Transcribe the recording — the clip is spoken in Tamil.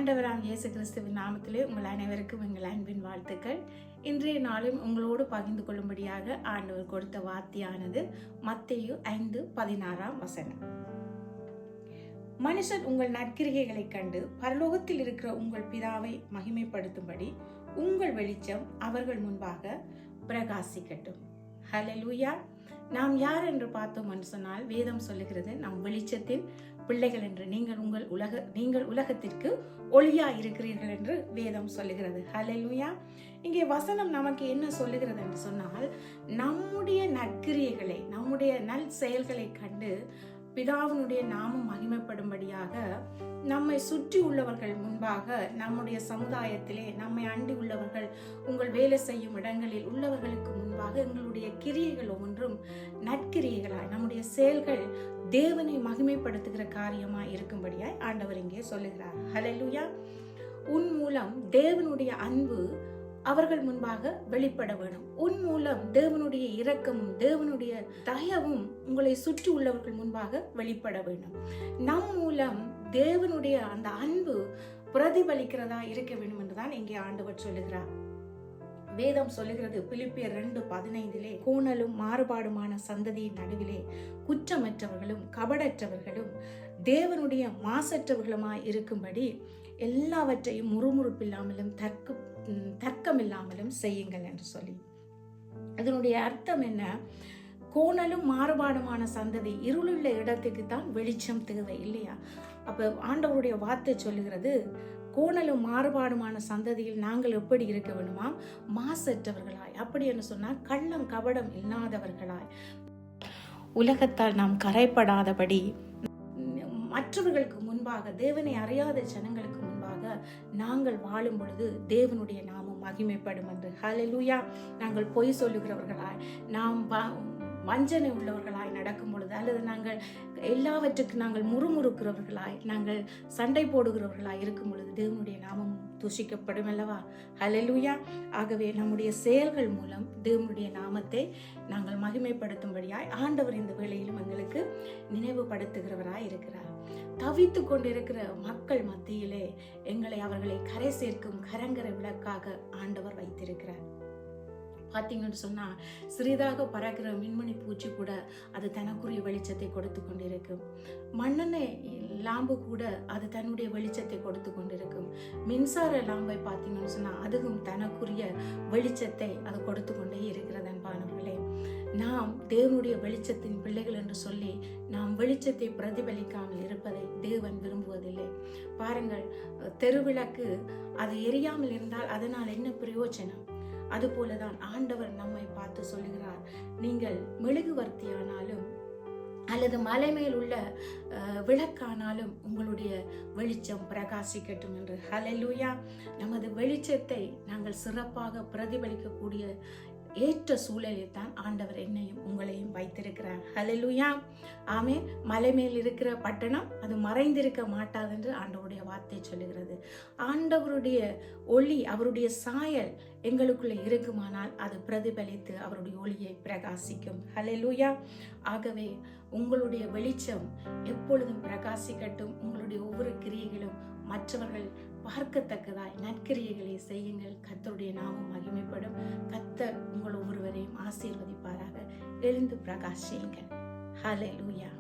ஆண்டவராம் இயேசு கிறிஸ்துவின் நாமத்திலே உங்கள் அனைவருக்கும் எங்கள் அன்பின் வாழ்த்துக்கள். இன்றைய நாளும் உங்களோடு பகிர்ந்து கொள்ளும்படியாக ஆண்டவர் கொடுத்த வார்த்தையானது மத்தேயு 5:16. மனுஷர் உங்கள் நற்கிரிகைகளை கண்டு பரலோகத்தில் இருக்கிற உங்கள் பிதாவை மகிமைப்படுத்தும்படி உங்கள் வெளிச்சம் அவர்கள் முன்பாக பிரகாசிக்கட்டும். ஹல்லேலூயா. நாம் யார் என்று பார்த்தோம் என்று சொன்னால், வேதம் சொல்லுகிறது நாம் வெளிச்சத்தின் பிள்ளைகள் என்று. நீங்கள் உலகத்திற்கு ஒளியா இருக்கிறீர்கள் என்று வேதம் சொல்லுகிறது. ஹல்லேலூயா. இங்கே வசனம் நமக்கு என்ன சொல்லுகிறது என்று சொன்னால், நம்முடைய நற்கிரியைகளை, நம்முடைய நல் செயல்களை கண்டு பிதாவினுடைய நாமம் மகிமைப்படும்படியாக நம்மை சுற்றி உள்ளவர்கள் முன்பாக, நம்முடைய சமுதாயத்திலே நம்மை அண்டி உள்ளவர்கள், உங்கள் வேலை செய்யும் இடங்களில் உள்ளவர்களுக்கு முன்பாக எங்களுடைய கிரியைகள் ஒவ்வொன்றும் நற்கிரியைகளாய், நம்முடைய செயல்கள் தேவனை மகிமைப்படுத்துகிற காரியமாய் இருக்கும்படியாய் ஆண்டவர் இங்கே சொல்லுகிறார். ஹல்லேலூயா. உன் மூலம் தேவனுடைய அன்பு அவர்கள் முன்பாக வெளிப்பட வேணும். உன் மூலம் தேவனுடைய இரக்கமும் தேவனுடைய தயவும் உங்களை சுற்றி உள்ளவர்கள் முன்பாக வெளிப்பட வேண்டும். நம் மூலம் தேவனுடைய அந்த அன்பு பிரதிபலிக்கிறதா இருக்க வேண்டும் என்றுதான் இங்கே ஆண்டவர் சொல்லுகிறார். வேதம் சொல்லுகிறது பிலிப்பியர் 2:15, கோணலும் மாறுபாடுமான சந்ததியின் நடுவிலே குற்றமற்றவர்களும் கபடற்றவர்களும் தேவனுடைய மாசற்றவர்களுமாய் இருக்கும்படி எல்லாவற்றையும் முறுமுறுப்பில்லாமலும் தர்க்கமில்லாமலும் செய்யுங்கள் என்று சொல்லி, அதனுடைய அர்த்தம் என்ன? கோணலும் மாறுபாடுமான சந்ததி, இருளுள்ள இடத்துக்கு தான் வெளிச்சம் தேவை இல்லையா? அப்ப ஆண்டவருடைய வார்த்தை சொல்லுகிறது, கோணலும் மாறுபாடுமான சந்ததியில் நாங்கள் எப்படி இருக்க வேண்டுமா? மாசற்றவர்களாய். அப்படி என்று சொன்னால் கள்ளம் கபடம் இல்லாதவர்களாய், உலகத்தால் நாம் கரைப்படாதபடி, மற்றவர்களுக்கு முன்பாக, தேவனை அறியாத ஜனங்களுக்கு முன்பாக நாங்கள் வாழும் பொழுது தேவனுடைய நாமம் மகிமைப்படும் என்று. ஹல்லேலூயா. நாங்கள் பொய் சொல்லுகிறவர்களாய், நாம் வஞ்சனை உள்ளவர்களாய் நடக்கும் பொழுது, அல்லது நாங்கள் எல்லாவற்றுக்கும் நாங்கள் முறுமுறுக்கிறவர்களாய், நாங்கள் சண்டை போடுகிறவர்களாய் இருக்கும் பொழுது தேவனுடைய நாமம் தூஷிக்கப்படும் அல்லவா? ஹல்லேலூயா. ஆகவே நம்முடைய செயல்கள் மூலம் தேவனுடைய நாமத்தை நாங்கள் மகிமைப்படுத்தும்படியாய் ஆண்டவர் இந்த வேளையிலும் எங்களுக்கு நினைவுபடுத்துகிறவராய் இருக்கிறார். தவித்து கொண்டிருக்கிற மக்கள் மத்தியிலே அவர்களை கரை சேர்க்கும் கரங்கர விளக்காக ஆண்டவர் வைத்திருக்கிறார். பார்த்தீங்கன்னு சொன்னா, சிறிதாக பறக்கிற மின்மணி பூச்சி கூட அது தனக்குரிய வெளிச்சத்தை கொடுத்து கொண்டிருக்கும். மண்ணெண்ணெய் லாம்பு கூட அது தன்னுடைய வெளிச்சத்தை கொடுத்து கொண்டிருக்கும். மின்சார லாம்பை பார்த்தீங்கன்னு சொன்னா அதுவும் தனக்குரிய வெளிச்சத்தை அது கொடுத்து கொண்டே இருக்கிறது. அன்பானவர்களே, நாம் தேவனுடைய வெளிச்சத்தின் பிள்ளைகள் என்று சொல்லி நாம் வெளிச்சத்தை பிரதிபலிக்காமல் இருப்பதை தேவன் விரும்புவதில்லை. பாருங்கள், தெருவிளக்கு அது எரியாமல் இருந்தால் அதனால் என்ன பிரயோஜனம்? அதுபோலதான் ஆண்டவர் நம்மை பார்த்து சொல்லுகிறார், நீங்கள் மெழுகுவர்த்தியானாலும் அல்லது மலை மேல் உள்ள விளக்கானாலும் உங்களுடைய வெளிச்சம் பிரகாசிக்கட்டும் என்று. ஹல்லேலூயா. நமது வெளிச்சத்தை நாங்கள் சிறப்பாக பிரதிபலிக்கக்கூடிய ஏற்ற சூழலில் தான் ஆண்டவர் என்னையும் உங்களையும் வைத்திருக்கிறார். ஹல்லேலூயா. ஆமென். மலை மேல் இருக்கிற பட்டணம் அது மறைந்திருக்க மாட்டாது என்று ஆண்டவருடைய வார்த்தை சொல்லுகிறது. ஆண்டவருடைய ஒளி, அவருடைய சாயல் எங்களுக்குள்ள இருக்குமானால் அது பிரதிபலித்து அவருடைய ஒளியை பிரகாசிக்கும். ஹல்லேலூயா. ஆகவே உங்களுடைய வெளிச்சம் எப்பொழுதும் பிரகாசிக்கட்டும். உங்களுடைய ஒவ்வொரு கிரியைகளும் மற்றவர்கள் பார்க்கத்தக்கதாய் நற்கிரியைகளை செய்யுங்கள். கர்த்தருடைய நாமம் மகிமைப்படும். கர்த்தர் உங்கள் ஒவ்வொருவரையும் ஆசீர்வதிப்பாராக. எழுந்து பிரகாசியுங்கள். ஹல்லேலூயா.